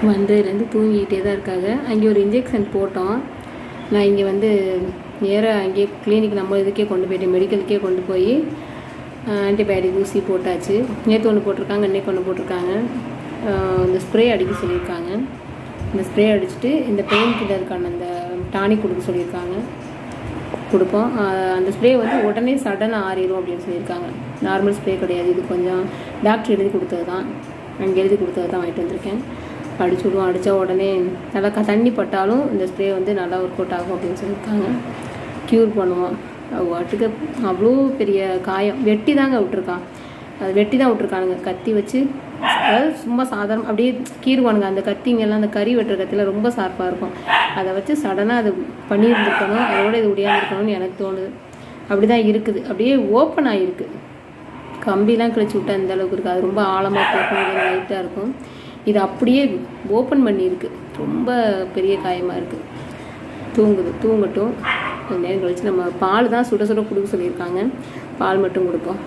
வந்ததுலேருந்து தூங்கிக்கிட்டே தான் இருக்காங்க. அங்கே ஒரு இன்ஜெக்ஷன் போட்டோம். நான் இங்கே வந்து நேராக அங்கேயே கிளினிக் நம்ம இதுக்கே கொண்டு போயிட்டேன், மெடிக்கலுக்கே கொண்டு போய் ஆன்டிபயோட்டிக் ஊசி போட்டாச்சு. நேற்று ஒன்று போட்டிருக்காங்க, இன்றைக்கு ஒன்று போட்டிருக்காங்க. இந்த ஸ்ப்ரே அடிக்க சொல்லியிருக்காங்க. இந்த ஸ்ப்ரே அடிச்சுட்டு இந்த பெயின் கில்லருக்கான அந்த டானிக் கொடுக்க சொல்லியிருக்காங்க, கொடுப்போம். அந்த ஸ்ப்ரே வந்து உடனே சடனாக ஆறிடும் அப்படின்னு சொல்லியிருக்காங்க. நார்மல் ஸ்ப்ரே கிடையாது, இது கொஞ்சம் டாக்டர் எழுதி கொடுத்தது தான், அங்கே எழுதி கொடுத்தது தான் வாங்கிட்டு வந்திருக்கேன். அடிச்சு விடுவோம், அடித்தா உடனே நல்லா தண்ணி பட்டாலும் இந்த ஸ்ப்ரே வந்து நல்லா ஒர்க் அவுட் ஆகும் அப்படின்னு சொல்லியிருக்காங்க. க்யூர் பண்ணுவோம். வாட்டுக்கு அவ்வளோ பெரிய காயம் வெட்டி தாங்க விட்டுருக்கான், அது வெட்டி தான் விட்ருக்கானுங்க கத்தி வச்சு. அதாவது சும்மா சாதாரணம் அப்படியே கீறுவானுங்க. அந்த கத்திங்கெல்லாம் அந்த கறி வெட்டுற கத்தியில் ரொம்ப ஷார்ப்பாக இருக்கும், அதை வச்சு சடனாக அது பண்ணியிருந்துருக்கணும், அதோட இது முடியாமல் எனக்கு தோணுது. அப்படி தான் இருக்குது, அப்படியே ஓப்பன் ஆகிருக்கு. கம்பிலாம் கிழிச்சு விட்டா இந்த அளவுக்கு இருக்குது, அது ரொம்ப ஆழமாக போகும், லைட்டாக இருக்கும். இது அப்படியே ஓப்பன் பண்ணியிருக்கு, ரொம்ப பெரிய காயமாக இருக்குது. தூங்கட்டும். கொஞ்ச நேரம் கழிச்சு நம்ம பால் தான் சுட சுட கொடுக்க சொல்லியிருக்காங்க, பால் மட்டும் கொடுப்போம்.